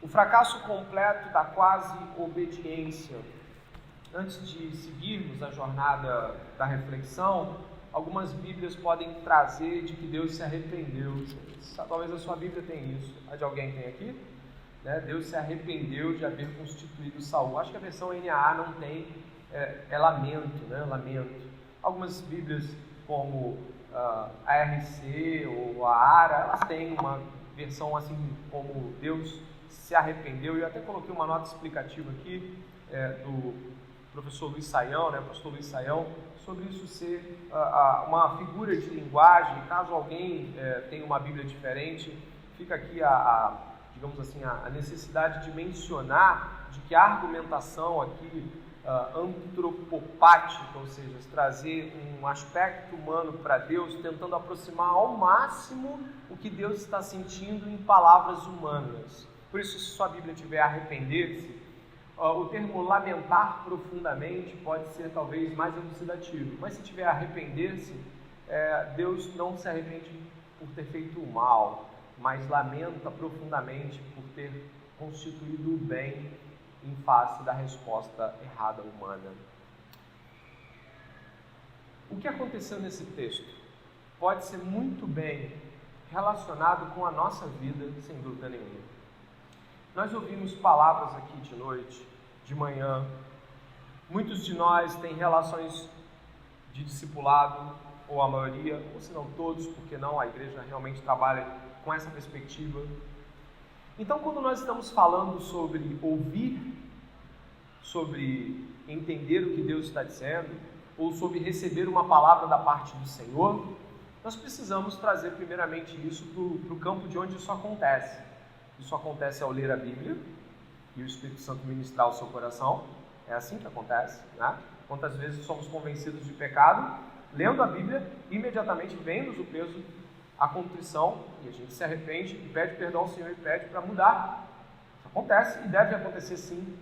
O fracasso completo da quase obediência. Antes de seguirmos a jornada da reflexão, algumas Bíblias podem trazer de que Deus se arrependeu. Talvez a sua Bíblia tenha isso. A de alguém tem aqui? Né? Deus se arrependeu de haver constituído Saul. Acho que a versão NAA não tem, é lamento, né? Lamento. Algumas Bíblias, como a RC ou a ARA, elas têm uma versão assim como Deus se arrependeu. Eu até coloquei uma nota explicativa aqui do professor Luiz Saião, né, pastor Luiz Saião, sobre isso ser uma figura de linguagem. Caso alguém tenha uma Bíblia diferente, fica aqui digamos assim, a necessidade de mencionar de que a argumentação aqui antropopática, ou seja, trazer um aspecto humano para Deus, tentando aproximar ao máximo o que Deus está sentindo em palavras humanas. Por isso, se sua Bíblia tiver arrepender-se, o termo lamentar profundamente pode ser talvez mais elucidativo, mas se tiver arrepender-se, Deus não se arrepende por ter feito o mal, mas lamenta profundamente por ter constituído o bem em face da resposta errada humana. O que aconteceu nesse texto pode ser muito bem relacionado com a nossa vida, sem dúvida nenhuma. Nós ouvimos palavras aqui de noite, de manhã. Muitos de nós têm relações de discipulado, ou a maioria, ou se não todos, porque não, a igreja realmente trabalha com essa perspectiva. Então, quando nós estamos falando sobre ouvir, sobre entender o que Deus está dizendo, ou sobre receber uma palavra da parte do Senhor, nós precisamos trazer primeiramente isso para o campo de onde isso acontece. Isso acontece ao ler a Bíblia e o Espírito Santo ministrar o seu coração. É assim que acontece, né? Quantas vezes somos convencidos de pecado, lendo a Bíblia, imediatamente vem-nos o peso, a contrição, e a gente se arrepende e pede perdão ao Senhor e pede para mudar. Isso acontece e deve acontecer sim,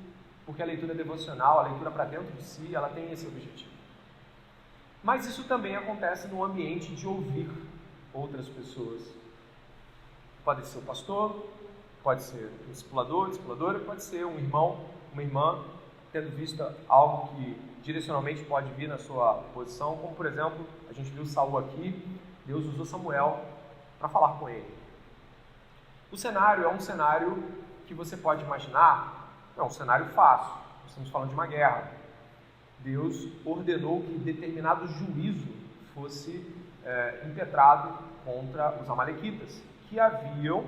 porque a leitura devocional, a leitura para dentro de si, ela tem esse objetivo. Mas isso também acontece no ambiente de ouvir outras pessoas. Pode ser o pastor, pode ser um discipulador, discipuladora, pode ser um irmão, uma irmã, tendo visto algo que direcionalmente pode vir na sua posição, como por exemplo, a gente viu Saul aqui, Deus usou Samuel para falar com ele. O cenário é um cenário que você pode imaginar, é um cenário fácil, nós estamos falando de uma guerra. Deus ordenou que determinado juízo fosse impetrado contra os amalequitas, que haviam,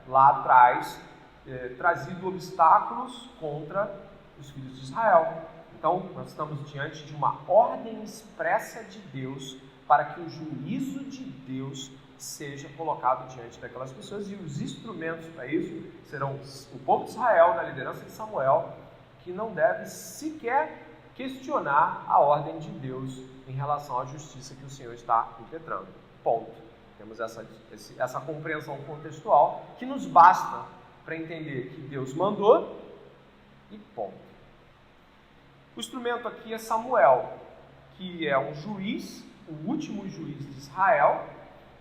lá atrás, trazido obstáculos contra os filhos de Israel. Então, nós estamos diante de uma ordem expressa de Deus para que o juízo de Deus seja colocado diante daquelas pessoas, e os instrumentos para isso serão o povo de Israel, na liderança de Samuel, que não deve sequer questionar a ordem de Deus em relação à justiça que o Senhor está impetrando. Ponto. Temos essa compreensão contextual que nos basta para entender que Deus mandou e ponto. O instrumento aqui é Samuel, que é um juiz, o último juiz de Israel,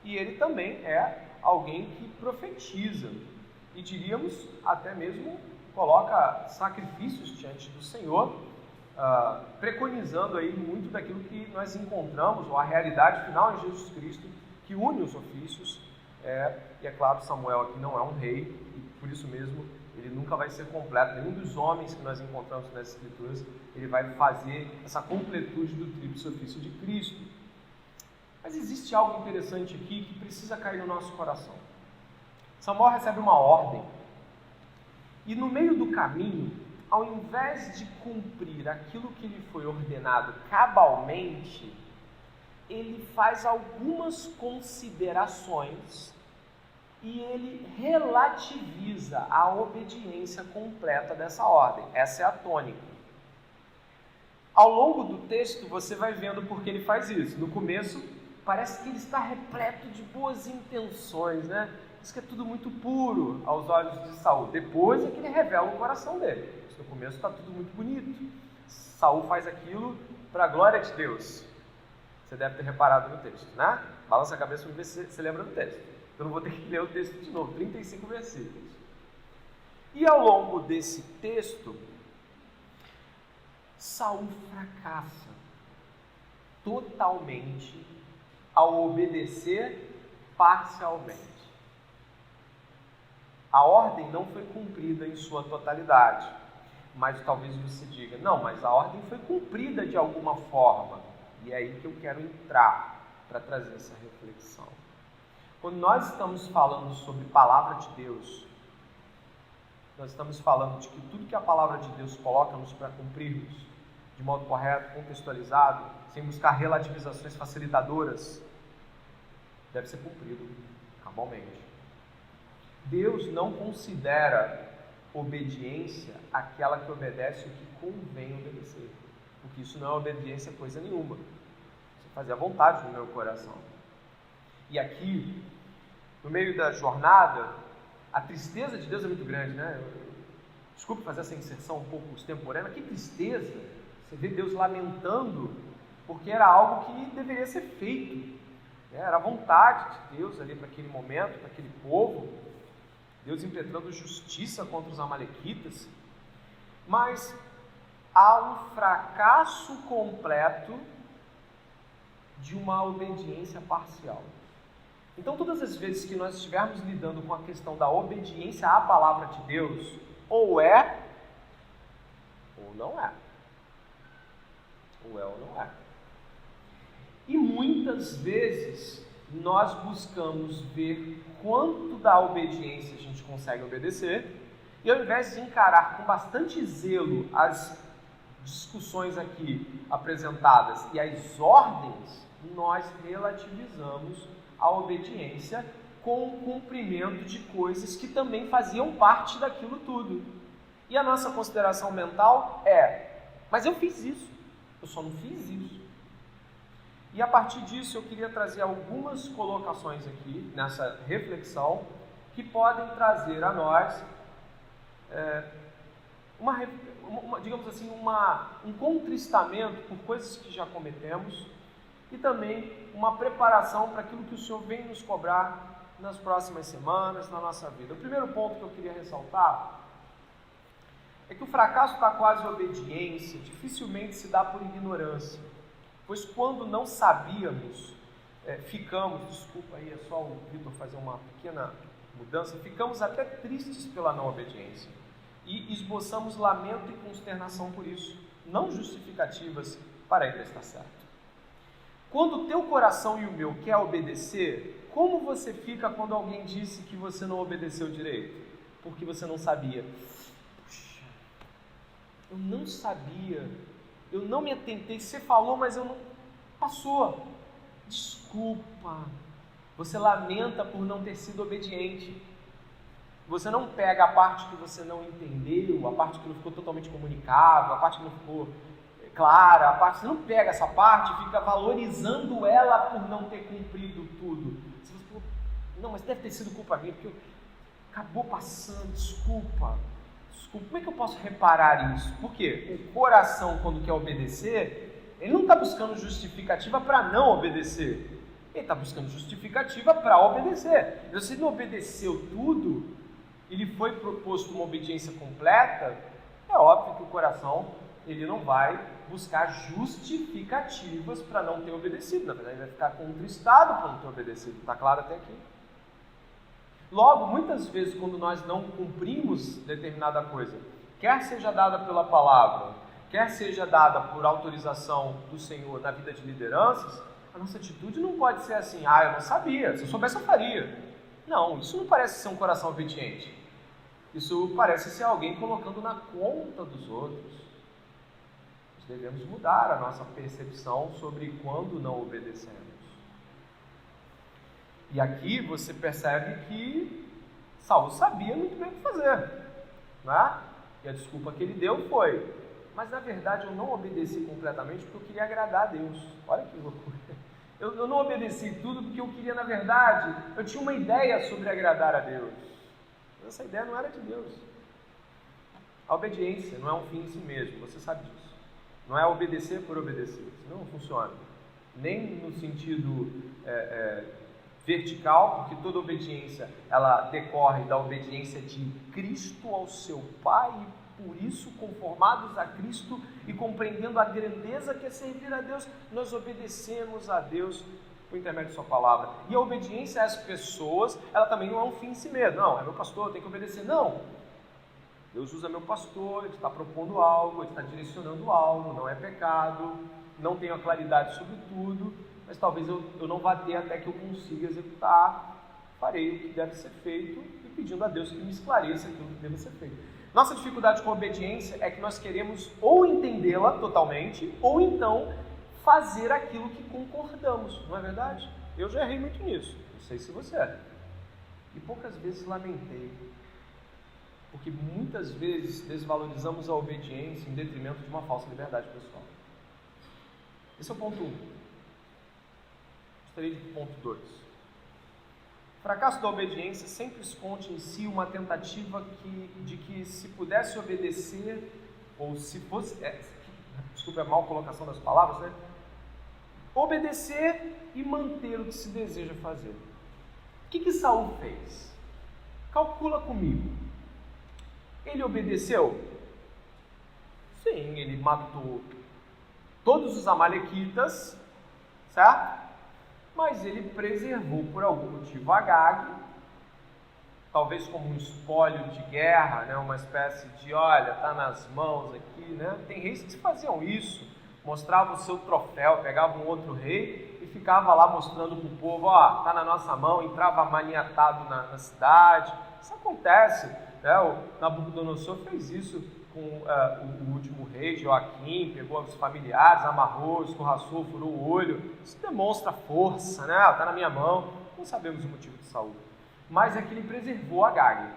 e ele também é alguém que profetiza, e diríamos até mesmo coloca sacrifícios diante do Senhor, preconizando aí muito daquilo que nós encontramos, ou a realidade final em Jesus Cristo, que une os ofícios, e é claro, Samuel aqui não é um rei, e por isso mesmo ele nunca vai ser completo. Nenhum dos homens que nós encontramos nas Escrituras, ele vai fazer essa completude do tríplice ofício de Cristo. Mas existe algo interessante aqui que precisa cair no nosso coração. Samuel recebe uma ordem, e no meio do caminho, ao invés de cumprir aquilo que lhe foi ordenado cabalmente, ele faz algumas considerações e ele relativiza a obediência completa dessa ordem. Essa é a tônica. Ao longo do texto você vai vendo por que ele faz isso. No começo parece que ele está repleto de boas intenções, né? Diz que é tudo muito puro aos olhos de Saul. Depois é que ele revela o coração dele. No começo está tudo muito bonito. Saul faz aquilo para a glória de Deus. Você deve ter reparado no texto, né? Balança a cabeça para ver se você lembra do texto. Eu não vou ter que ler o texto de novo, 35 versículos. E ao longo desse texto, Saul fracassa totalmente ao obedecer parcialmente. A ordem não foi cumprida em sua totalidade, mas talvez você diga, não, mas a ordem foi cumprida de alguma forma. E é aí que eu quero entrar para trazer essa reflexão. Quando nós estamos falando sobre palavra de Deus, nós estamos falando de que tudo que a palavra de Deus coloca-nos para cumprirmos, de modo correto, contextualizado, sem buscar relativizações facilitadoras, deve ser cumprido cabalmente. Deus não considera obediência aquela que obedece o que convém obedecer, porque isso não é obediência coisa nenhuma. Você fazer a vontade do meu coração. E aqui, no meio da jornada, a tristeza de Deus é muito grande, né? Desculpe fazer essa inserção um pouco extemporânea, mas que tristeza! Você vê Deus lamentando, porque era algo que deveria ser feito. Era a vontade de Deus ali para aquele momento, para aquele povo. Deus impetrando justiça contra os amalequitas. Mas há um fracasso completo de uma obediência parcial. Então, todas as vezes que nós estivermos lidando com a questão da obediência à palavra de Deus, ou é, ou não é. Ou é ou não é. E muitas vezes nós buscamos ver quanto da obediência a gente consegue obedecer, e ao invés de encarar com bastante zelo as discussões aqui apresentadas e as ordens, nós relativizamos a obediência com o cumprimento de coisas que também faziam parte daquilo tudo. E a nossa consideração mental é, mas eu fiz isso, eu só não fiz isso. E a partir disso eu queria trazer algumas colocações aqui, nessa reflexão, que podem trazer a nós digamos assim, um contristamento por coisas que já cometemos e também uma preparação para aquilo que o Senhor vem nos cobrar nas próximas semanas, na nossa vida. O primeiro ponto que eu queria ressaltar é que o fracasso da quase obediência dificilmente se dá por ignorância, pois quando não sabíamos, desculpa aí, é só o Vitor fazer uma pequena mudança, ficamos até tristes pela não obediência e esboçamos lamento e consternação por isso, não justificativas para ainda estar certo. Quando o teu coração e o meu quer obedecer, como você fica quando alguém disse que você não obedeceu direito? Porque você não sabia. Puxa, eu não sabia, eu não me atentei, você falou, mas eu não... Passou. Desculpa. Você lamenta por não ter sido obediente. Você não pega a parte que você não entendeu, a parte que não ficou totalmente comunicável, a parte que não ficou clara, a parte, você não pega essa parte e fica valorizando ela por não ter cumprido tudo. Você fala, não, mas deve ter sido culpa minha, porque acabou passando, desculpa. Como é que eu posso reparar isso? Porque o coração, quando quer obedecer, ele não está buscando justificativa para não obedecer. Ele está buscando justificativa para obedecer. Então, se ele não obedeceu tudo, ele foi proposto uma obediência completa, é óbvio que o coração ele não vai buscar justificativas para não ter obedecido. Na verdade, ele vai ficar contristado por não ter obedecido. Está claro até aqui? Logo, muitas vezes, quando nós não cumprimos determinada coisa, quer seja dada pela palavra, quer seja dada por autorização do Senhor na vida de lideranças, a nossa atitude não pode ser assim, eu não sabia, se eu soubesse eu faria. Não, isso não parece ser um coração obediente. Isso parece ser alguém colocando na conta dos outros. Nós devemos mudar a nossa percepção sobre quando não obedecemos. E aqui você percebe que Saul sabia muito bem o que fazer, né? E a desculpa que ele deu foi, mas na verdade eu não obedeci completamente porque eu queria agradar a Deus. Olha que loucura. Eu não obedeci tudo porque eu queria, na verdade, eu tinha uma ideia sobre agradar a Deus. Mas essa ideia não era de Deus. A obediência não é um fim em si mesmo, você sabe disso. Não é obedecer por obedecer, isso não funciona. Nem no sentido vertical, porque toda obediência ela decorre da obediência de Cristo ao seu Pai, e por isso, conformados a Cristo e compreendendo a grandeza que é servir a Deus, nós obedecemos a Deus por intermédio de sua palavra. E a obediência às pessoas, ela também não é um fim em si mesmo. Não, é meu pastor, eu tenho que obedecer. Não. Deus usa meu pastor, ele está propondo algo, ele está direcionando algo, não é pecado, não tenho a claridade sobre tudo, mas talvez eu não vá ter até que eu consiga executar, farei o que deve ser feito e pedindo a Deus que me esclareça aquilo que deve ser feito. Nossa dificuldade com a obediência é que nós queremos ou entendê-la totalmente, ou então fazer aquilo que concordamos, não é verdade? Eu já errei muito nisso, não sei se você é. E poucas vezes lamentei, porque muitas vezes desvalorizamos a obediência em detrimento de uma falsa liberdade pessoal. Esse é o ponto 1. Gostaria de ponto 2. O fracasso da obediência sempre esconde em si uma tentativa de que se pudesse obedecer, ou se fosse... desculpe a mal colocação das palavras, né? Obedecer e manter o que se deseja fazer. O que Saul fez? Calcula comigo. Ele obedeceu? Sim, ele matou todos os amalequitas, certo? Mas ele preservou por algum motivo Agag, talvez como um espólio de guerra, né? Uma espécie de, olha, está nas mãos aqui, né? Tem reis que faziam isso, mostravam o seu troféu, pegavam um outro rei e ficava lá mostrando para o povo, ó, está na nossa mão, entrava maniatado na cidade. Isso acontece, né? O Nabucodonosor fez isso com o último rei, Joaquim, pegou os familiares, amarrou, escorraçou, furou o olho. Isso demonstra força, né? Está na minha mão. Não sabemos o motivo de Saul. Mas é que ele preservou Agag.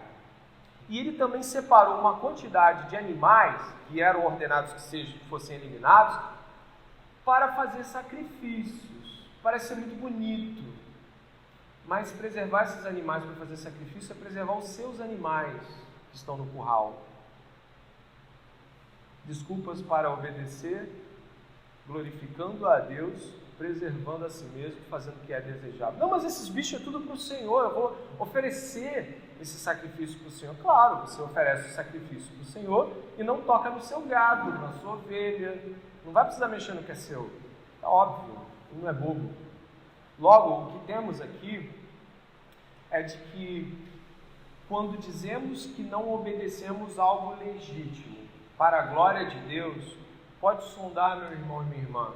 E ele também separou uma quantidade de animais que eram ordenados que fossem eliminados para fazer sacrifícios. Parece ser muito bonito. Mas preservar esses animais para fazer sacrifício é preservar os seus animais que estão no curral. Desculpas para obedecer, glorificando a Deus, preservando a si mesmo, fazendo o que é desejável. Não, mas esses bichos é tudo para o Senhor, eu vou oferecer esse sacrifício para o Senhor. Claro, você oferece o sacrifício para o Senhor e não toca no seu gado, na sua ovelha. Não vai precisar mexer no que é seu. É óbvio, não é bobo. Logo, o que temos aqui é de que quando dizemos que não obedecemos algo legítimo para a glória de Deus, pode sondar, meu irmão e minha irmã,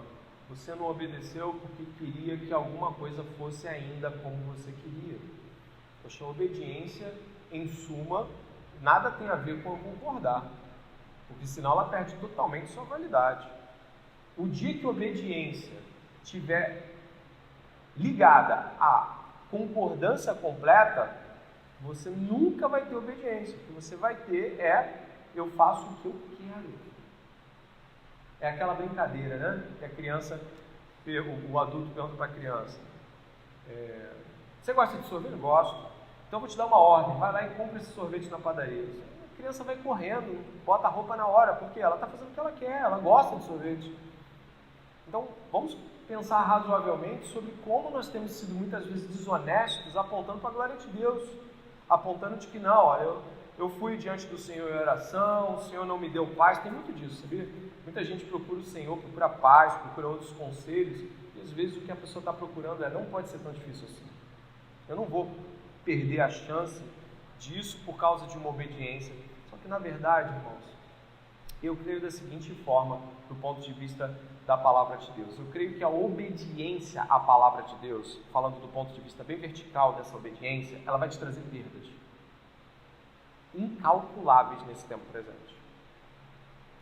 você não obedeceu porque queria que alguma coisa fosse ainda como você queria. Poxa, a obediência, em suma, nada tem a ver com concordar, porque senão ela perde totalmente sua validade. O dia que a obediência estiver ligada à concordância completa, você nunca vai ter obediência. O que você vai ter eu faço o que eu quero. É aquela brincadeira, né? Que a criança, o adulto pergunta para a criança: você gosta de sorvete? Gosto. Então eu vou te dar uma ordem, vai lá e compra esse sorvete na padaria. A criança vai correndo, bota a roupa na hora, porque ela está fazendo o que ela quer, ela gosta de sorvete. Então vamos pensar razoavelmente sobre como nós temos sido muitas vezes desonestos, apontando para a glória de Deus, apontando de que não, olha, eu fui diante do Senhor em oração, o Senhor não me deu paz. Tem muito disso, sabia? Muita gente procura o Senhor, procura paz, procura outros conselhos, e às vezes o que a pessoa está procurando não pode ser tão difícil assim. Eu não vou perder a chance disso por causa de uma obediência. Só que na verdade, irmãos, eu creio da seguinte forma, do ponto de vista da palavra de Deus. Eu creio que a obediência à palavra de Deus, falando do ponto de vista bem vertical dessa obediência, ela vai te trazer perdas incalculáveis nesse tempo presente.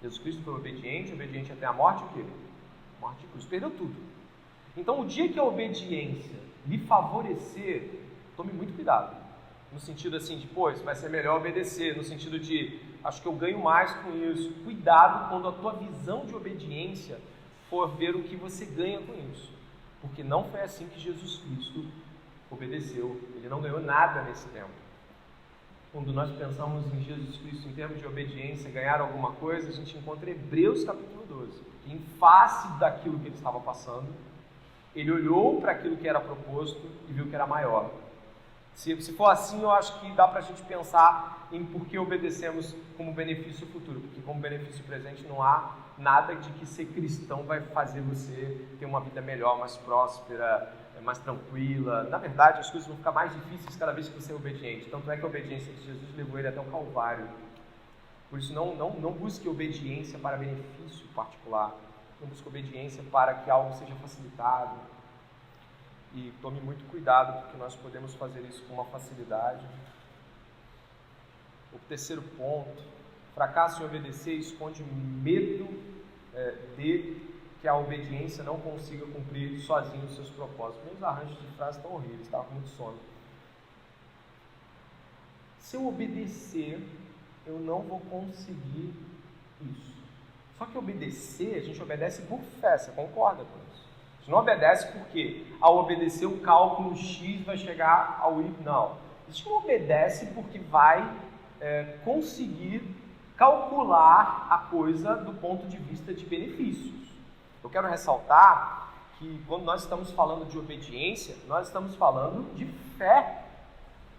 Jesus Cristo foi obediente até a morte, o quê? Morte de cruz, perdeu tudo. Então, o dia que a obediência lhe favorecer, tome muito cuidado. No sentido assim de, isso vai ser melhor obedecer, no sentido de, acho que eu ganho mais com isso. Cuidado quando a tua visão de obediência for ver o que você ganha com isso. Porque não foi assim que Jesus Cristo obedeceu. Ele não ganhou nada nesse tempo. Quando nós pensamos em Jesus Cristo em termos de obediência, ganhar alguma coisa, a gente encontra Hebreus capítulo 12, que em face daquilo que ele estava passando, Ele olhou para aquilo que era proposto e viu que era maior. Se for assim, eu acho que dá para a gente pensar em por que obedecemos como benefício futuro, porque como benefício presente não há nada de que ser cristão vai fazer você ter uma vida melhor, mais próspera, mais tranquila. Na verdade, as coisas vão ficar mais difíceis cada vez que você é obediente. Tanto é que a obediência de Jesus levou ele até o Calvário. Por isso, não busque obediência para benefício particular. Não busque obediência para que algo seja facilitado. E tome muito cuidado, porque nós podemos fazer isso com uma facilidade. O terceiro ponto: fracasso em obedecer esconde medo de que a obediência não consiga cumprir sozinho os seus propósitos. Meus arranjos de frase estão horríveis, estava com muito sono. Se eu obedecer, eu não vou conseguir isso. Só que obedecer, a gente obedece por fé, você concorda com isso? A gente não obedece porque ao obedecer o cálculo X vai chegar ao Y, não. A gente não obedece porque vai conseguir calcular a coisa do ponto de vista de benefícios. Eu quero ressaltar que quando nós estamos falando de obediência, nós estamos falando de fé.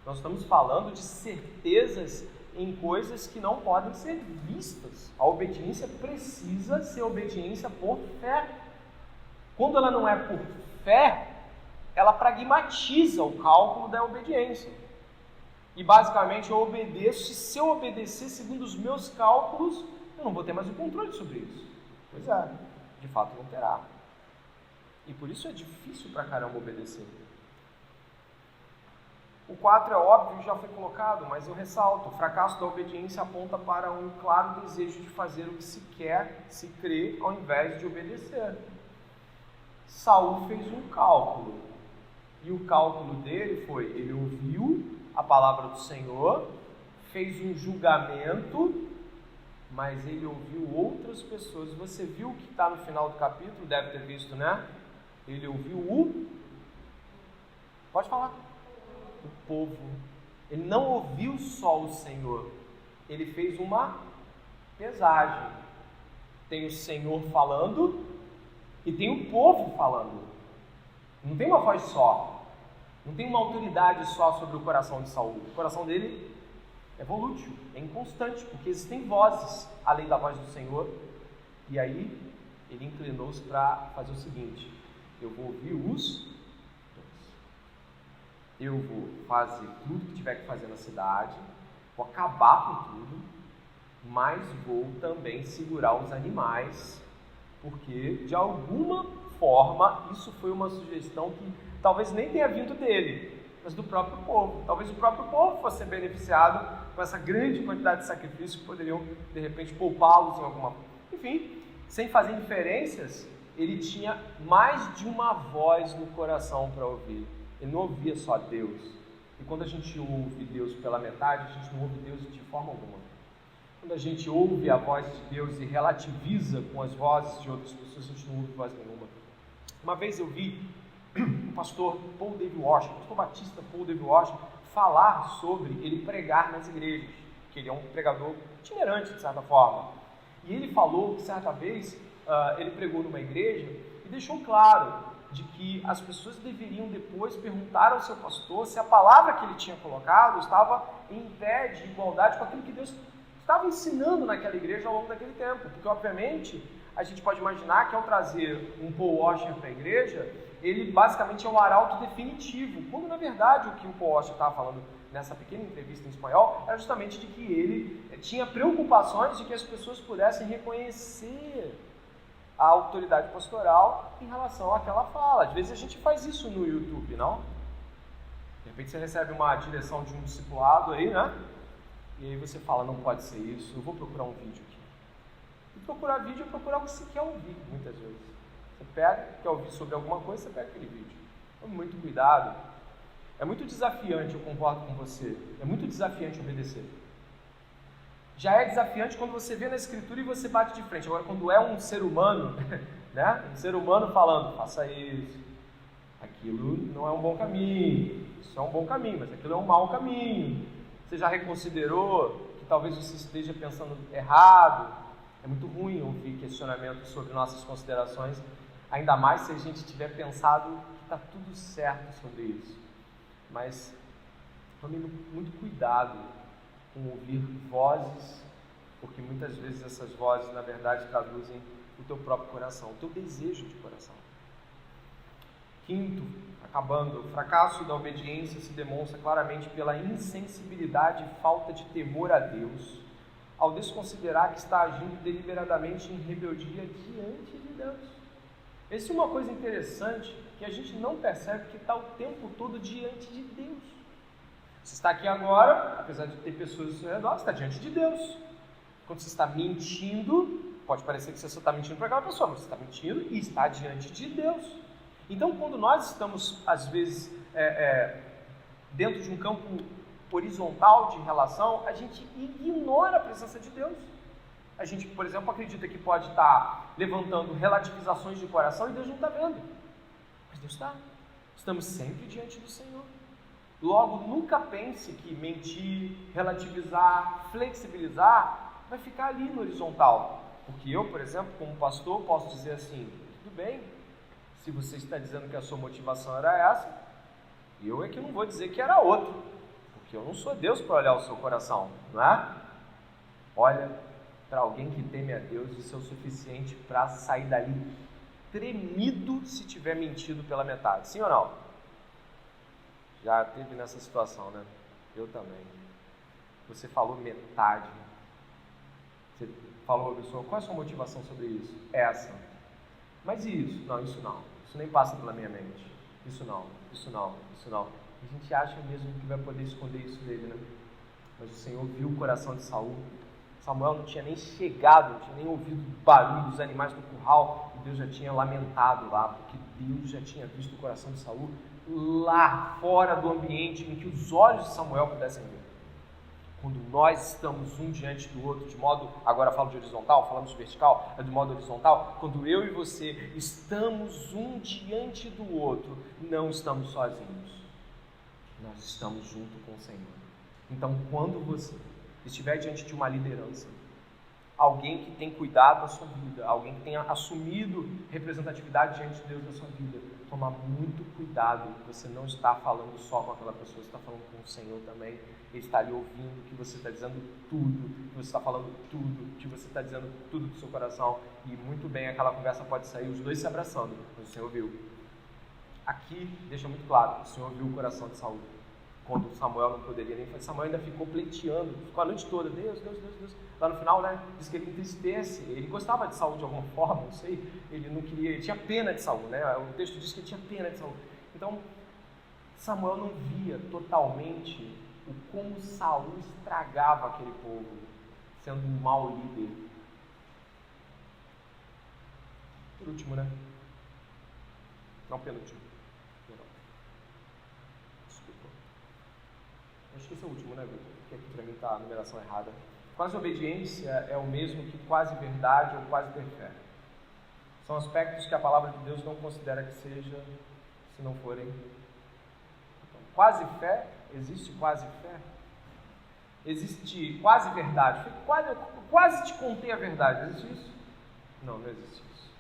Nós estamos falando de certezas em coisas que não podem ser vistas. A obediência precisa ser obediência por fé. Quando ela não é por fé, ela pragmatiza o cálculo da obediência. E basicamente eu obedeço, e se eu obedecer segundo os meus cálculos, eu não vou ter mais o controle sobre isso. Pois é, de fato não terá. E por isso é difícil pra caramba obedecer. O 4 é óbvio, já foi colocado, mas eu ressalto: o fracasso da obediência aponta para um claro desejo de fazer o que se quer, se crê, ao invés de obedecer. Saul fez um cálculo, e o cálculo dele foi: ele ouviu a palavra do Senhor, fez um julgamento, mas ele ouviu outras pessoas. Você viu o que está no final do capítulo? Deve ter visto, né? Ele ouviu pode falar. O povo. Ele não ouviu só o Senhor, ele fez uma pesagem. Tem o Senhor falando e tem o povo falando. Não tem uma voz só, não tem uma autoridade só sobre o coração de Saul. O coração dele é volútil, é inconstante, porque existem vozes além da voz do Senhor. E aí ele inclinou-se para fazer o seguinte: eu vou ouvir os eu vou fazer tudo que tiver que fazer na cidade, vou acabar com tudo, mas vou também segurar os animais, porque de alguma forma isso foi uma sugestão que talvez nem tenha vindo dele, mas do próprio povo. Talvez o próprio povo fosse beneficiado com essa grande quantidade de sacrifícios que poderiam de repente poupá-los em alguma coisa. Enfim, sem fazer inferências, ele tinha mais de uma voz no coração para ouvir. Ele não ouvia só Deus. E quando a gente ouve Deus pela metade, a gente não ouve Deus de forma alguma. Quando a gente ouve a voz de Deus e relativiza com as vozes de outras pessoas, a gente não ouve voz nenhuma. Uma vez eu vi o pastor Paul David Washington, o pastor batista Paul David Washington, falar sobre ele pregar nas igrejas, que ele é um pregador itinerante, de certa forma. E ele falou que certa vez ele pregou numa igreja e deixou claro de que as pessoas deveriam depois perguntar ao seu pastor se a palavra que ele tinha colocado estava em pé de igualdade com aquilo que Deus estava ensinando naquela igreja ao longo daquele tempo. Porque, obviamente, a gente pode imaginar que ao trazer um Paul Washer para a igreja, ele basicamente é o arauto definitivo, quando na verdade o que o Paul Washer estava falando nessa pequena entrevista em espanhol era justamente de que ele tinha preocupações de que as pessoas pudessem reconhecer a autoridade pastoral em relação àquela fala. Às vezes a gente faz isso no YouTube, não? De repente você recebe uma direção de um discipulado aí, né? E aí você fala: não pode ser isso, eu vou procurar um vídeo aqui. E procurar vídeo é procurar o que você quer ouvir, muitas vezes. Você pega, quer ouvir sobre alguma coisa, você pega aquele vídeo. Tome muito cuidado. É muito desafiante, eu concordo com você, é muito desafiante obedecer. Já é desafiante quando você vê na escritura e você bate de frente. Agora, quando é um ser humano, né? Um ser humano falando: faça isso, aquilo não é um bom caminho, isso é um bom caminho, mas aquilo é um mau caminho. Você já reconsiderou que talvez você esteja pensando errado? É muito ruim ouvir questionamentos sobre nossas considerações Ainda mais se a gente tiver pensado que está tudo certo sobre isso. Mas tome muito cuidado com ouvir vozes, porque muitas vezes essas vozes, na verdade, traduzem o teu próprio coração, o teu desejo de coração. Quinto, acabando, o fracasso da obediência se demonstra claramente pela insensibilidade e falta de temor a Deus, ao desconsiderar que está agindo deliberadamente em rebeldia diante de Deus. Essa é uma coisa interessante que a gente não percebe, que está o tempo todo diante de Deus. Você está aqui agora, apesar de ter pessoas ao seu redor, você está diante de Deus. Quando você está mentindo, pode parecer que você só está mentindo para aquela pessoa, mas você está mentindo e está diante de Deus. Então, quando nós estamos, às vezes, dentro de um campo horizontal de relação, a gente ignora a presença de Deus. A gente, por exemplo, acredita que pode estar levantando relativizações de coração e Deus não está vendo. Mas Deus está. Estamos sempre diante do Senhor. Logo, nunca pense que mentir, relativizar, flexibilizar vai ficar ali no horizontal. Porque eu, por exemplo, como pastor, posso dizer assim: tudo bem, se você está dizendo que a sua motivação era essa, eu é que não vou dizer que era outra, porque eu não sou Deus para olhar o seu coração, não é? Olha, para alguém que teme a Deus, isso é o suficiente para sair dali tremido se tiver mentido pela metade, sim ou não? Já teve nessa situação, né? Eu também. Você falou metade. Você falou, pessoa, qual é a sua motivação sobre isso? Essa. Mas e isso? Não, isso não. Isso nem passa pela minha mente. Isso não, isso não, isso não. A gente acha mesmo que vai poder esconder isso dele, né? Mas o Senhor viu o coração de Saul. Samuel não tinha nem chegado, não tinha nem ouvido o barulho dos animais do curral, e Deus já tinha lamentado lá, porque Deus já tinha visto o coração de Saul lá fora do ambiente em que os olhos de Samuel pudessem ver. Quando nós estamos um diante do outro, de modo, agora falo de horizontal, falamos de vertical, é de modo horizontal, quando eu e você estamos um diante do outro, não estamos sozinhos, nós estamos junto com o Senhor. Então, quando você estiver diante de uma liderança, alguém que tem cuidado da sua vida, alguém que tenha assumido representatividade diante de Deus na sua vida, tomar muito cuidado, você não está falando só com aquela pessoa, você está falando com o Senhor também. Ele está ali ouvindo que você está dizendo tudo, que você está falando tudo, que você está dizendo tudo do seu coração, e muito bem aquela conversa pode sair os dois se abraçando, mas o Senhor viu. Aqui deixa muito claro, o Senhor viu o coração de Saul, quando Samuel não poderia nem fazer. Samuel ainda ficou pleiteando, ficou a noite toda, Deus, Deus, Deus, Deus. Lá no final, né, diz que ele entristece, ele gostava de Saul de alguma forma, não sei, ele não queria, ele tinha pena de Saul, né, o texto diz que ele tinha pena de Saul. Então, Samuel não via totalmente o como Saul estragava aquele povo, sendo um mau líder. Por último, né? Não, penúltimo. Desculpa. Acho que esse é o último, né, Vitor? Porque aqui para mim está a numeração errada. Quase obediência é o mesmo que quase verdade ou quase ter fé. São aspectos que a palavra de Deus não considera que seja, se não forem. Então, quase fé, existe quase fé? Existe quase verdade? Quase te contei a verdade, existe isso? Não, não existe isso.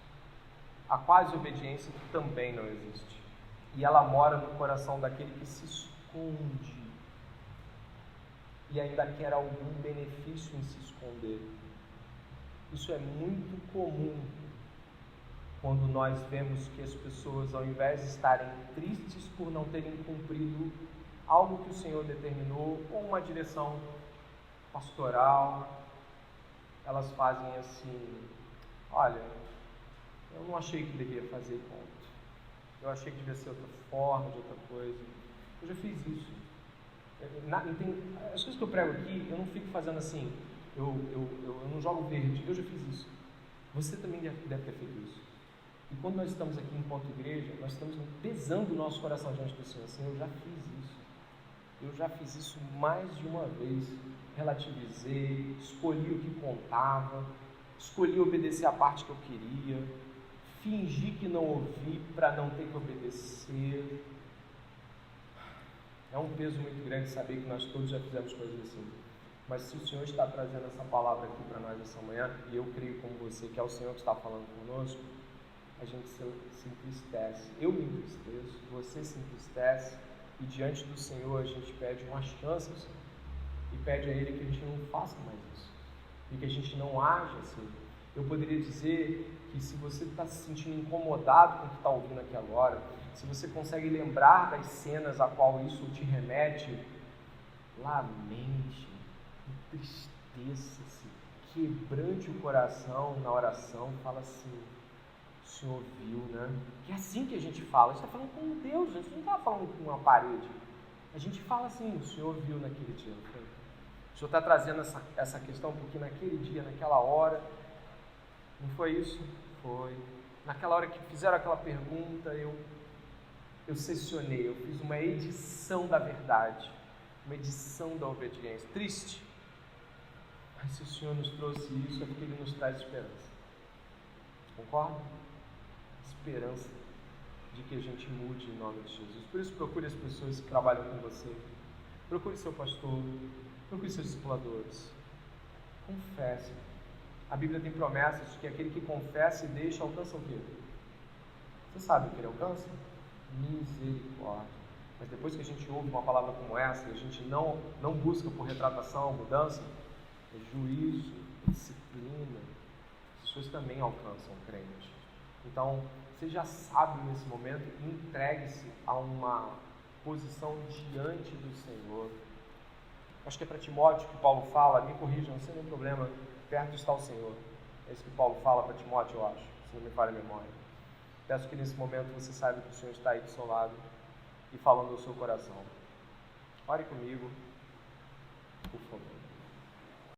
A quase obediência também não existe. E ela mora no coração daquele que se esconde e ainda quer algum benefício em se esconder. Isso é muito comum quando nós vemos que as pessoas, ao invés de estarem tristes por não terem cumprido algo que o Senhor determinou, ou uma direção pastoral, elas fazem assim: olha, eu não achei que devia fazer ponto, eu achei que devia ser outra forma, de outra coisa, eu já fiz isso. As coisas que eu prego aqui, eu não fico fazendo assim, eu não jogo verde, eu já fiz isso. Você também deve ter feito isso. E quando nós estamos aqui enquanto igreja, nós estamos pesando o nosso coração diante do Senhor. Assim, eu já fiz isso. Eu já fiz isso mais de uma vez. Relativizei, escolhi o que contava, escolhi obedecer a parte que eu queria, fingi que não ouvi para não ter que obedecer. É um peso muito grande saber que nós todos já fizemos coisas assim. Mas se o Senhor está trazendo essa palavra aqui para nós essa manhã, e eu creio como você que é o Senhor que está falando conosco, a gente se entristece. Eu me entristeço, você se entristece, e diante do Senhor a gente pede uma chance ao Senhor, e pede a Ele que a gente não faça mais isso, e que a gente não haja assim. Eu poderia dizer que se você está se sentindo incomodado com o que está ouvindo aqui agora, se você consegue lembrar das cenas a qual isso te remete, lamente, entristeça-se, quebrante o coração na oração, fala assim: o Senhor viu, né? Que é assim que a gente fala, a gente está falando com Deus, a gente não está falando com uma parede. A gente fala assim: o Senhor viu naquele dia, não foi? O Senhor está trazendo essa questão porque naquele dia, naquela hora, não foi isso? Foi. Naquela hora que fizeram aquela pergunta, eu sessionei, eu fiz uma edição da verdade, uma edição da obediência. Triste. Mas se o Senhor nos trouxe isso, é porque Ele nos traz esperança. Concorda? Esperança de que a gente mude em nome de Jesus. Por isso, procure as pessoas que trabalham com você. Procure seu pastor. Procure seus discipuladores. Confesse. A Bíblia tem promessas de que aquele que confessa e deixa alcança o quê? Você sabe o que ele alcança? Misericórdia. Mas depois que a gente ouve uma palavra como essa, e a gente não busca por retratação, mudança, é juízo, disciplina, as pessoas também alcançam o crente. Então, seja sábio nesse momento e entregue-se a uma posição diante do Senhor. Acho que é para Timóteo que Paulo fala, me corrijam, sem nenhum problema, perto está o Senhor. É isso que Paulo fala para Timóteo, eu acho, se não me falha a memória. Peço que nesse momento você saiba que o Senhor está aí do seu lado e falando ao seu coração. Ore comigo, por favor.